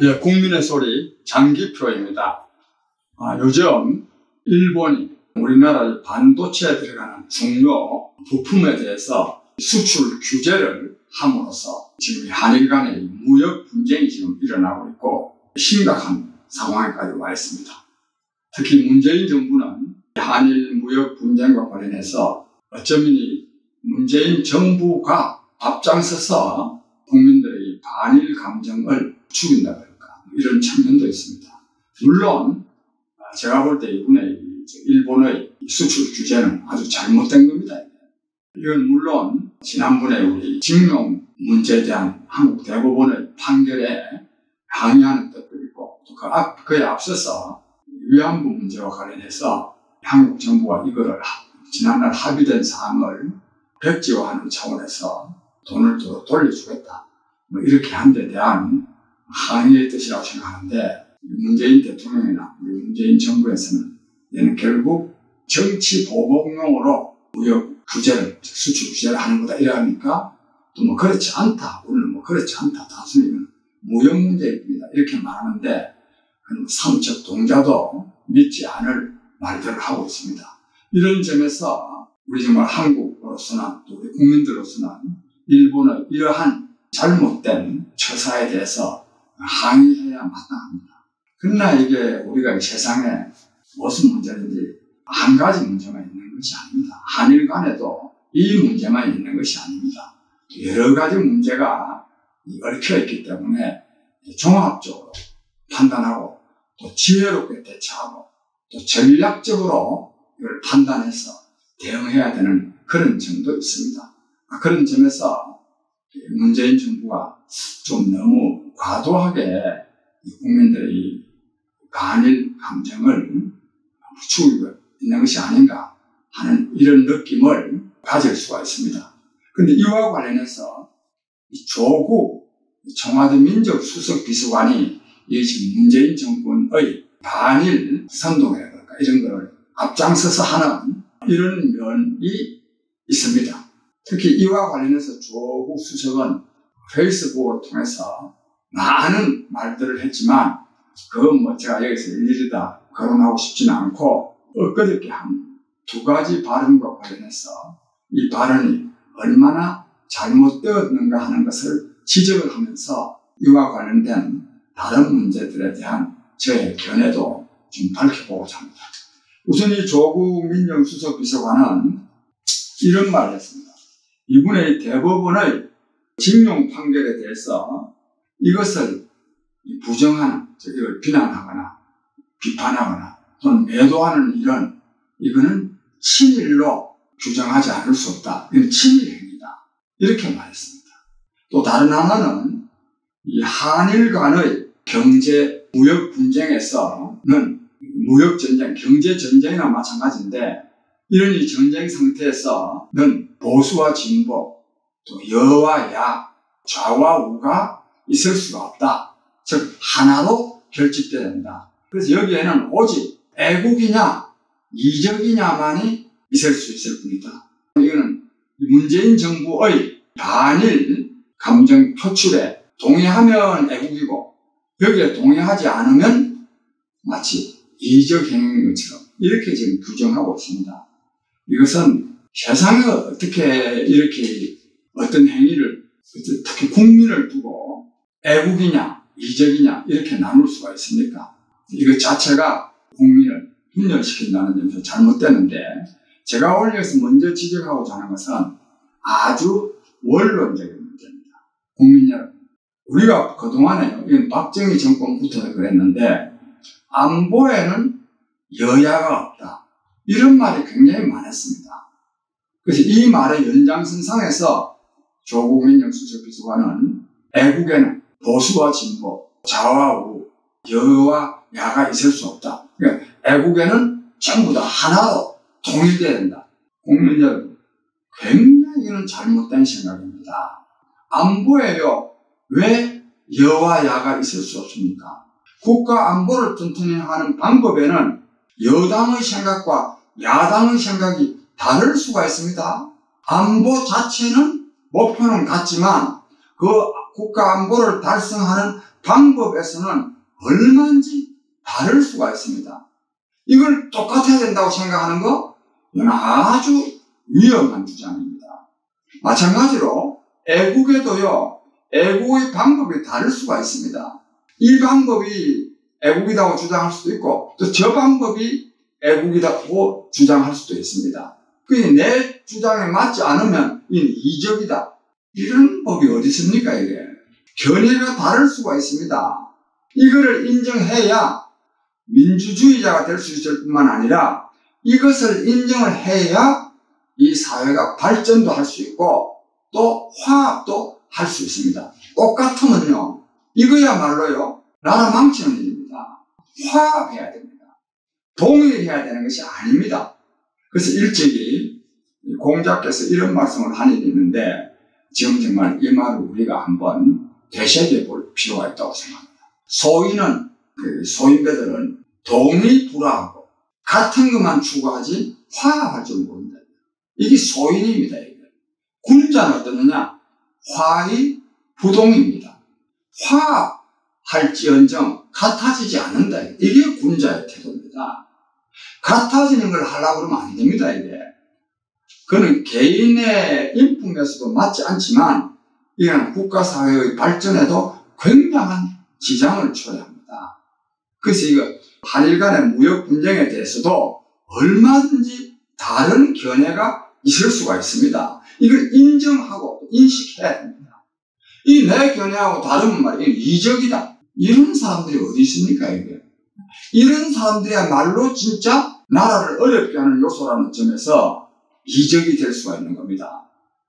예, 국민의 소리 장기표입니다. 요즘 일본이 우리나라 반도체에 들어가는 중요 부품에 대해서 수출 규제를 함으로써 지금 한일 간의 무역 분쟁이 지금 일어나고 있고 심각한 상황에까지 와 있습니다. 특히 문재인 정부는 한일 무역 분쟁과 관련해서 어쩌면 문재인 정부가 앞장서서 국민들의 반일 감정을 죽인다고 할까, 이런 측면도 있습니다. 물론 제가 볼 때 이번에 일본의 수출 규제는 아주 잘못된 겁니다. 이건 물론 지난번에 우리 징용 문제에 대한 한국 대법원의 판결에 항의하는 뜻도 있고, 또 그에 앞서서 위안부 문제와 관련해서 한국 정부가 이거를 지난날 합의된 사항을 백지화하는 차원에서 돈을 더 돌려주겠다, 이렇게 한 데 대한 항의의 뜻이라고 생각하는데, 문재인 대통령이나 문재인 정부에서는 얘는 결국 정치 보복용으로 무역 규제를, 수출 규제를 하는 거다 이래 하니까 또 그렇지 않다, 우리는 그렇지 않다, 단순히 이건 무역 문제일 뿐이다 이렇게 말하는데, 삼척 동자도 믿지 않을 말들을 하고 있습니다. 이런 점에서 우리 정말 한국으로서나 또 우리 국민들로서는 일본의 이러한 잘못된 처사에 대해서 항의해야 마땅합니다. 그러나 이게 우리가 이 세상에 무슨 문제든지 한 가지 문제만 있는 것이 아닙니다. 한일 간에도 이 문제만 있는 것이 아닙니다. 여러 가지 문제가 얽혀 있기 때문에 종합적으로 판단하고 또 지혜롭게 대처하고 또 전략적으로 이걸 판단해서 대응해야 되는 그런 점도 있습니다. 그런 점에서 문재인 정부가 좀 너무 과도하게 국민들의 반일 감정을 죽이고 있는 것이 아닌가 하는 이런 느낌을 가질 수가 있습니다. 그런데 이와 관련해서 조국 청와대 민정수석비서관이 지금 문재인 정권의 반일 선동이라고 할까, 이런 걸 앞장서서 하는 이런 면이 있습니다. 특히 이와 관련해서 조국 수석은 페이스북을 통해서 많은 말들을 했지만, 그건 제가 여기서 일일이 다 거론하고 싶지는 않고, 엊그저께 한 두 가지 발언과 관련해서 이 발언이 얼마나 잘못되었는가 하는 것을 지적을 하면서 이와 관련된 다른 문제들에 대한 저의 견해도 좀 밝혀보고자 합니다. 우선 이 조국 민정수석 비서관은 이런 말을 했습니다. 이번에 대법원의 징용 판결에 대해서 이것을 부정하는, 이걸 비난하거나 비판하거나 또는 매도하는 이거는 친일로 규정하지 않을 수 없다. 이건 친일행위다, 이렇게 말했습니다. 또 다른 하나는 이 한일 간의 경제 무역 분쟁에서는 무역 전쟁, 경제 전쟁이나 마찬가지인데, 이런 이 전쟁 상태에서는 보수와 진보, 또 여와 야, 좌와 우가 있을 수가 없다. 즉 하나로 결집돼야 된다. 그래서 여기에는 오직 애국이냐 이적이냐만이 있을 수 있을 뿐이다. 이거는 문재인 정부의 반일 감정 표출에 동의하면 애국이고, 여기에 동의하지 않으면 마치 이적 행위인 것처럼 이렇게 지금 규정하고 있습니다. 이것은 세상에 어떻게 이렇게 어떤 행위를, 특히 국민을 두고 애국이냐 이적이냐 이렇게 나눌 수가 있습니까? 이것 자체가 국민을 분열시킨다는 점에서 잘못되는데, 제가 오늘 여기서 먼저 지적하고자 하는 것은 아주 원론적인 문제입니다. 국민 여러분, 우리가 그동안에 이건 박정희 정권부터 그랬는데 안보에는 여야가 없다, 이런 말이 굉장히 많았습니다. 그래서 이 말의 연장선상에서 조국 민정수석비서관은 애국에는 보수와 진보, 좌와 우, 여와 야가 있을 수 없다. 그러니까 애국에는 전부 다 하나로 통일돼야 된다. 국민 여러분, 굉장히 이건 잘못된 생각입니다. 안보에요, 왜 여와 야가 있을 수 없습니까? 국가 안보를 튼튼히 하는 방법에는 여당의 생각과 야당의 생각이 다를 수가 있습니다. 안보 자체는 목표는 같지만 그 국가 안보를 달성하는 방법에서는 얼마든지 다를 수가 있습니다. 이걸 똑같아야 된다고 생각하는 거, 이건 아주 위험한 주장입니다. 마찬가지로 애국에도요, 애국의 방법이 다를 수가 있습니다. 이 방법이 애국이라고 주장할 수도 있고, 또 저 방법이 애국이라고 주장할 수도 있습니다. 그게 내 주장에 맞지 않으면 이는 이적이다. 이런 법이 어디 있습니까, 이게? 견해가 다를 수가 있습니다. 이거를 인정해야 민주주의자가 될 수 있을 뿐만 아니라 이것을 인정을 해야 이 사회가 발전도 할 수 있고 또 화합도 할 수 있습니다. 똑같으면요, 이거야말로요, 나라 망치는 일입니다. 화합해야 됩니다. 동일해야 되는 것이 아닙니다. 그래서 일찍이 공자께서 이런 말씀을 한 일이 있는데 지금 정말 이 말을 우리가 한번 되새겨 볼 필요가 있다고 생각합니다. 소인배들은 동의불화하고 같은 것만 추구하지 화합할 줄 모른다. 이게 소인입니다. 이게. 군자는 어떠느냐? 화의부동입니다. 화합할지언정 같아지지 않는다. 이게 군자의 태도입니다. 같아지는 걸 하려고 그러면 안 됩니다. 이게. 그는 개인의 인품에서도 맞지 않지만 이건 국가사회의 발전에도 굉장한 지장을 줘야 합니다. 그래서 이거 한일 간의 무역 분쟁에 대해서도 얼마든지 다른 견해가 있을 수가 있습니다. 이걸 인정하고 인식해야 됩니다. 이 내 견해하고 다르면 말이에요, 이적이다. 이런 사람들이 어디 있습니까, 이게? 이런 사람들이야말로 진짜 나라를 어렵게 하는 요소라는 점에서 이적이 될 수가 있는 겁니다.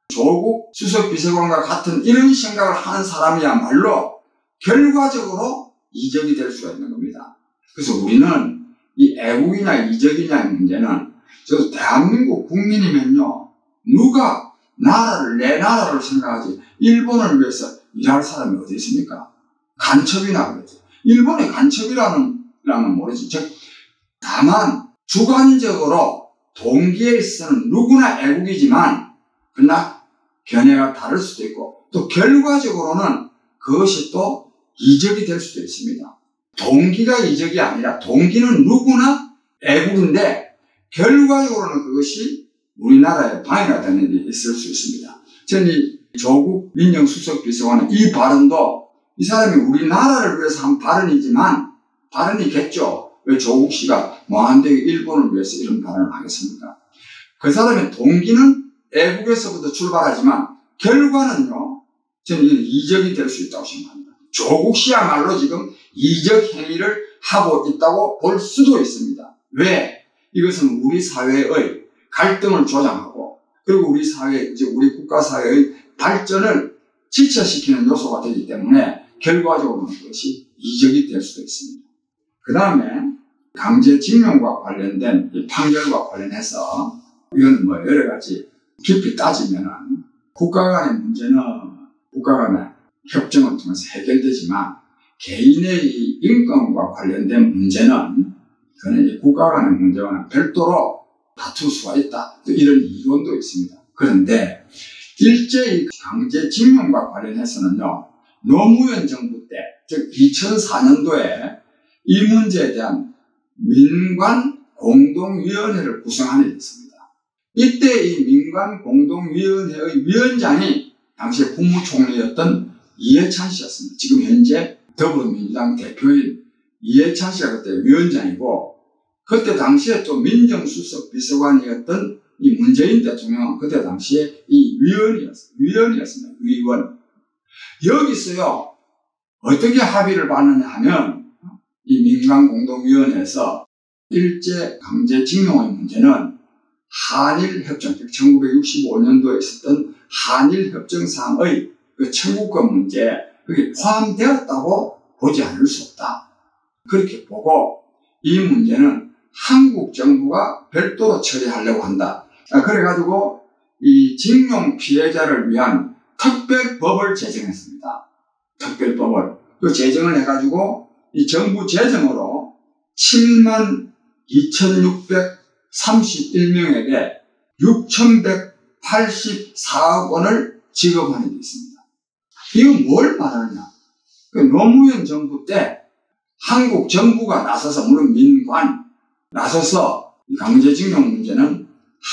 조국 수석 비서관과 같은 이런 생각을 하는 사람이야말로 결과적으로 이적이 될 수가 있는 겁니다. 그래서 우리는 이 애국이냐 이적이냐의 문제는, 저 대한민국 국민이면요, 누가 내 나라를 생각하지 일본을 위해서 일할 사람이 어디 있습니까? 간첩이나 그러지. 일본의 간첩이라는 모르지. 즉, 다만 주관적으로 동기에 있어서는 누구나 애국이지만 그러나 견해가 다를 수도 있고 또 결과적으로는 그것이 또 이적이 될 수도 있습니다. 동기가 이적이 아니라 동기는 누구나 애국인데 결과적으로는 그것이 우리나라에 방해가 되는 일이 있을 수 있습니다. 저는 이 조국 민정수석 비서관의 이 발언도 이 사람이 우리나라를 위해서 한 발언이지만 발언이겠죠. 왜 조국 씨가 뭐한데 일본을 위해서 이런 발언을 하겠습니까? 그 사람의 동기는 애국에서부터 출발하지만 결과는요, 저는 이적이 될 수 있다고 생각합니다. 조국 씨야말로 지금 이적 행위를 하고 있다고 볼 수도 있습니다. 왜? 이것은 우리 사회의 갈등을 조장하고 그리고 우리 국가 사회의 발전을 지체시키는 요소가 되기 때문에 결과적으로는 그것이 이적이 될 수도 있습니다. 그 다음에 강제징용과 관련된 이 판결과 관련해서 이건 뭐 여러 가지 깊이 따지면은 국가 간의 문제는 국가 간의 협정을 통해서 해결되지만 개인의 이 인권과 관련된 문제는 그는 이 국가 간의 문제와는 별도로 다툴 수가 있다. 또 이런 이론도 있습니다. 그런데 일제히 강제징용과 관련해서는요, 노무현 정부 때, 즉 2004년도에 이 문제에 대한 민관공동위원회를 구성한 일이 있습니다. 이때 이 민관공동위원회의 위원장이 당시에 국무총리였던 이해찬 씨였습니다. 지금 현재 더불어민주당 대표인 이해찬 씨가 그때 위원장이고, 그때 당시에 또 민정수석 비서관이었던 이 문재인 대통령은 그때 당시에 이 위원이었습니다. 위원. 여기서요, 어떻게 합의를 봤느냐 하면, 이 민관공동위원회에서 일제 강제징용의 문제는 한일협정, 즉 1965년도에 있었던 한일협정상의 그 청구권 문제, 그게 포함되었다고 보지 않을 수 없다. 그렇게 보고 이 문제는 한국 정부가 별도로 처리하려고 한다. 그래가지고 이 징용 피해자를 위한 특별법을 제정했습니다. 특별법을. 그 제정을 해가지고 이 정부 재정으로 72,631명에게 6,184억 원을 지급하는 게 있습니다. 이건 뭘 말하느냐? 그 노무현 정부 때 한국 정부가 나서서, 물론 민관 나서서 강제징용 문제는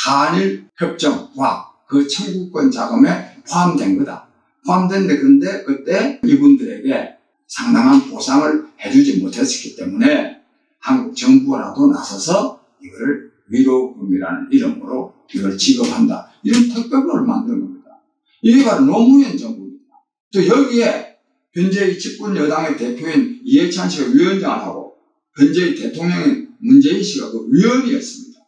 한일 협정과 그 청구권 자금에 포함된 거다. 포함된데, 근데 그때 이분들에게 상당한 보상을 해주지 못했기 때문에 한국 정부라도 나서서 이거를 위로금이라는 이름으로 이걸 지급한다. 이런 특별법을 만드는 겁니다. 이게 바로 노무현 정부입니다. 또 여기에 현재의 집권 여당의 대표인 이해찬 씨가 위원장을 하고 현재의 대통령인 문재인 씨가 그 위원이었습니다.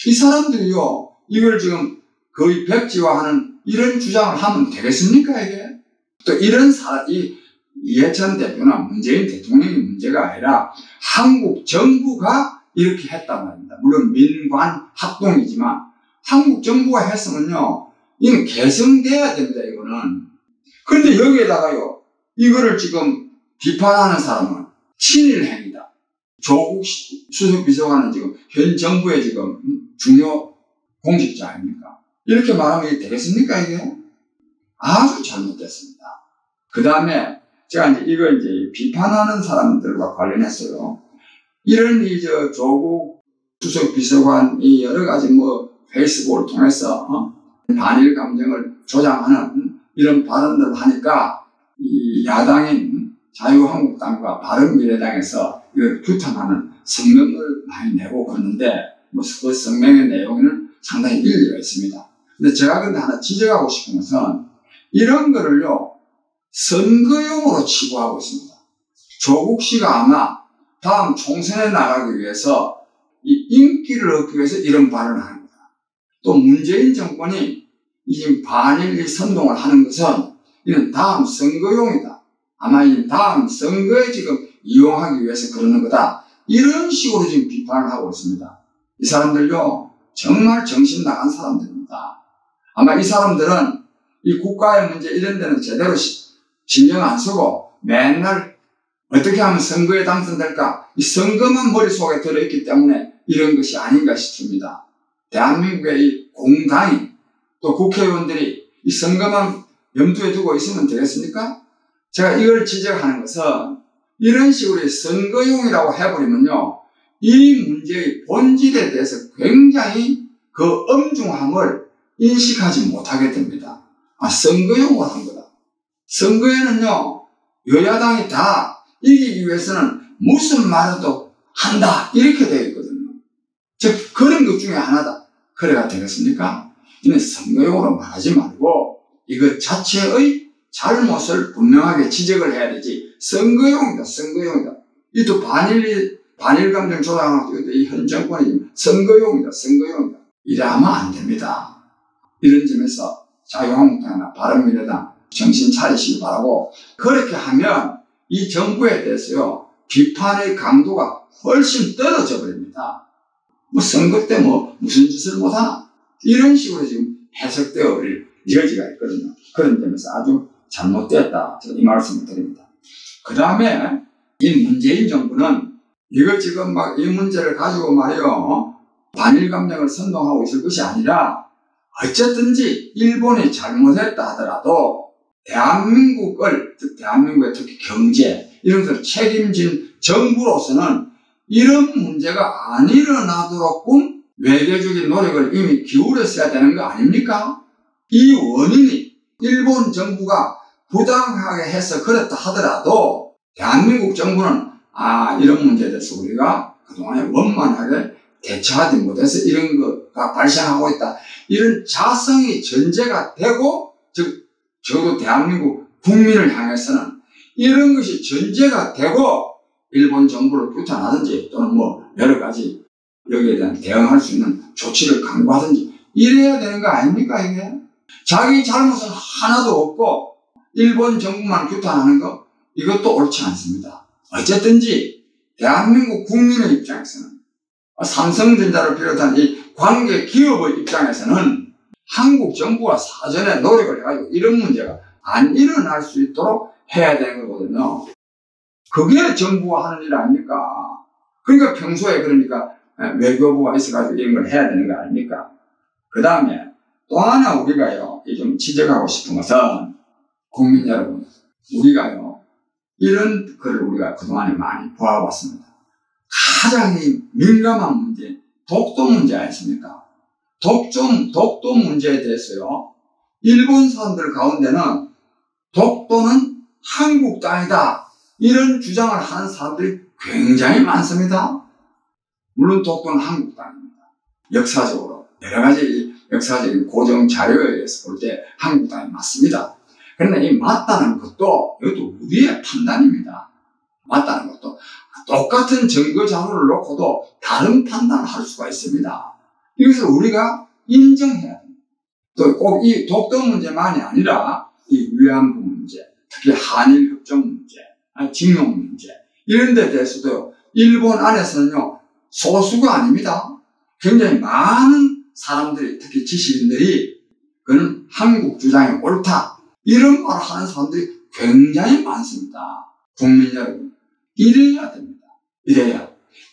이 사람들이요, 이걸 지금 거의 백지화하는 이런 주장을 하면 되겠습니까, 이게? 또 이런 이 이해찬 대표나 문재인 대통령의 문제가 아니라 한국 정부가 이렇게 했단 말입니다. 물론 민관 합동이지만 한국 정부가 했으면요, 이건 개성돼야 됩니다, 이거는. 그런데 여기에다가요, 이거를 지금 비판하는 사람은 친일 행위다. 조국 수석 비서관은 지금 현 정부의 지금 중요 공직자 아닙니까? 이렇게 말하면 이게 되겠습니까, 이게? 아주 잘못됐습니다. 그 다음에 제가 이걸 비판하는 사람들과 관련해서요, 이런 조국 수석 비서관이 여러 가지 페이스북을 통해서 반일 감정을 조장하는 이런 발언들을 하니까 이 야당인 자유한국당과 바른미래당에서 이걸 규탄하는 성명을 많이 내고 그러는데 그 성명의 내용에는 상당히 일리가 있습니다. 근데 제가 하나 지적하고 싶은 것은 이런 거를요, 선거용으로 치부하고 있습니다. 조국 씨가 아마 다음 총선에 나가기 위해서 이 인기를 얻기 위해서 이런 발언을 하는 겁니다. 또 문재인 정권이 이 반일 선동을 하는 것은 이는 다음 선거용이다. 아마 이 다음 선거에 지금 이용하기 위해서 그러는 거다. 이런 식으로 지금 비판을 하고 있습니다. 이 사람들요, 정말 정신 나간 사람들입니다. 아마 이 사람들은 이 국가의 문제 이런 데는 제대로 신경 안 쓰고 맨날 어떻게 하면 선거에 당선될까? 이 선거만 머릿속에 들어있기 때문에 이런 것이 아닌가 싶습니다. 대한민국의 이 공당이 또 국회의원들이 이 선거만 염두에 두고 있으면 되겠습니까? 제가 이걸 지적하는 것은 이런 식으로 선거용이라고 해버리면요, 이 문제의 본질에 대해서 굉장히 그 엄중함을 인식하지 못하게 됩니다. 선거용으로 한 거다. 선거에는요, 여야당이 다 이기기 위해서는 무슨 말도 한다, 이렇게 되어 있거든요. 즉 그런 것 중에 하나다. 그래야 되겠습니까? 이는 선거용으로 말하지 말고 이것 자체의 잘못을 분명하게 지적을 해야 되지. 선거용이다, 선거용이다. 이도 반일 감정 조장하고 이 현 정권이 선거용이다, 선거용이다. 이래 하면 안 됩니다. 이런 점에서 자유한국당이나 바른미래당 정신 차리시기 바라고, 그렇게 하면 이 정부에 대해서요, 비판의 강도가 훨씬 떨어져 버립니다. 선거 때 무슨 짓을 못하나? 이런 식으로 지금 해석되어 버릴 여지가 있거든요. 그런 점에서 아주 잘못됐다. 제가 이 말씀을 드립니다. 그 다음에 이 문재인 정부는 이거 지금 이 문제를 가지고 말이요, 반일 감정을 선동하고 있을 것이 아니라 어쨌든지 일본이 잘못했다 하더라도 대한민국을, 즉 대한민국의 특히 경제 이런 것을 책임진 정부로서는 이런 문제가 안 일어나도록끔 외교적인 노력을 이미 기울였어야 되는 거 아닙니까? 이 원인이 일본 정부가 부당하게 해서 그렇다 하더라도 대한민국 정부는 이런 문제에 대해서 우리가 그동안에 원만하게 대처하지 못해서 이런 거가 발생하고 있다. 이런 자성이 전제가 되고, 즉 적어도 대한민국 국민을 향해서는 이런 것이 전제가 되고 일본 정부를 규탄하든지 또는 여러 가지 여기에 대한 대응할 수 있는 조치를 강구하든지 이래야 되는 거 아닙니까, 이게? 자기 잘못은 하나도 없고 일본 정부만 규탄하는 거, 이것도 옳지 않습니다. 어쨌든지 대한민국 국민의 입장에서는, 삼성전자를 비롯한 이 관계 기업의 입장에서는 한국 정부가 사전에 노력을 해가지고 이런 문제가 안 일어날 수 있도록 해야 되는 거거든요. 그게 정부가 하는 일 아닙니까? 그러니까 평소에 외교부가 있어가지고 이런 걸 해야 되는 거 아닙니까? 그 다음에 또 하나 우리가요, 좀 지적하고 싶은 것은, 국민 여러분, 우리가요, 이런 글을 우리가 그동안에 많이 보아왔습니다. 가장 민감한 문제, 독도 문제 아니십니까? 독도 문제에 대해서요, 일본 사람들 가운데는 독도는 한국 땅이다, 이런 주장을 하는 사람들이 굉장히 많습니다. 물론 독도는 한국 땅입니다. 역사적으로 여러 가지 역사적인 고정 자료에 의해서 볼 때 한국 땅이 맞습니다. 그런데 이 맞다는 것도 이것도 우리의 판단입니다. 맞다는 것도 똑같은 증거 자료를 놓고도 다른 판단을 할 수가 있습니다. 이것을 우리가 인정해야 됩니다. 또 꼭 이 독도 문제만이 아니라 이 위안부 문제, 특히 한일 협정 문제, 징용 문제, 이런 데 대해서도 일본 안에서는요, 소수가 아닙니다. 굉장히 많은 사람들이, 특히 지식인들이 그는 한국 주장이 옳다, 이런 말을 하는 사람들이 굉장히 많습니다. 국민 여러분, 이래야 됩니다.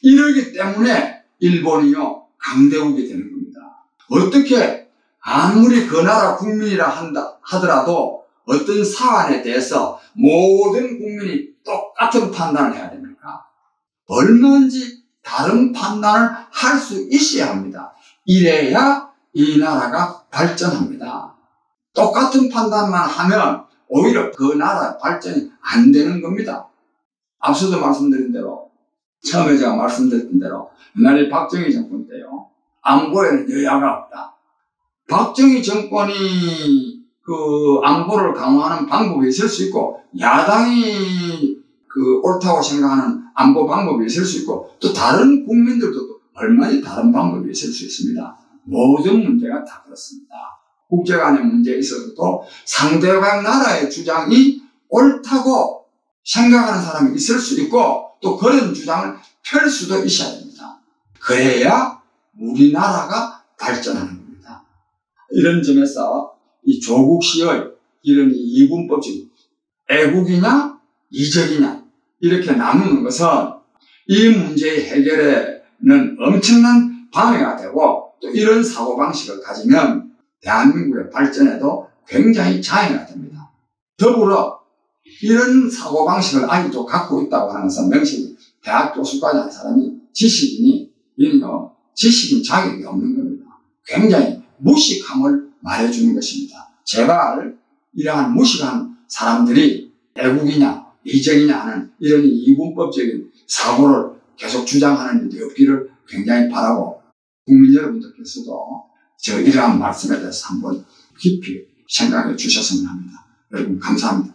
이러기 때문에 일본이요, 강대국이 되는 겁니다. 어떻게 아무리 그 나라 국민이라 하더라도 어떤 사안에 대해서 모든 국민이 똑같은 판단을 해야 됩니까? 얼마든지 다른 판단을 할 수 있어야 합니다. 이래야 이 나라가 발전합니다. 똑같은 판단만 하면 오히려 그 나라 발전이 안 되는 겁니다. 앞서도 말씀드린 대로, 처음에 제가 말씀드렸던 대로 옛날에 박정희 정권 때요, 안보에는 여야가 없다. 박정희 정권이 그 안보를 강화하는 방법이 있을 수 있고, 야당이 그 옳다고 생각하는 안보 방법이 있을 수 있고, 또 다른 국민들도 또 얼마나 다른 방법이 있을 수 있습니다. 모든 문제가 다 그렇습니다. 국제 간의 문제에 있어서도 상대방 나라의 주장이 옳다고 생각하는 사람이 있을 수 있고, 또 그런 주장을 펼 수도 있어야 됩니다. 그래야 우리나라가 발전하는 겁니다. 이런 점에서 이 조국 시의 이런 이분법칙, 애국이냐 이적이냐 이렇게 나누는 것은 이 문제의 해결에는 엄청난 방해가 되고, 또 이런 사고방식을 가지면 대한민국의 발전에도 굉장히 장애가 됩니다. 더불어 이런 사고방식을 아직도 갖고 있다고 하는 사람, 명식이 대학 교수까지 한 사람이 지식인이, 지식인 자격이 없는 겁니다. 굉장히 무식함을 말해주는 것입니다. 제발 이러한 무식한 사람들이 애국이냐 이적이냐 하는 이런 이분법적인 사고를 계속 주장하는 일이 없기를 굉장히 바라고, 국민 여러분들께서도 저 이러한 말씀에 대해서 한번 깊이 생각해 주셨으면 합니다. 여러분 감사합니다.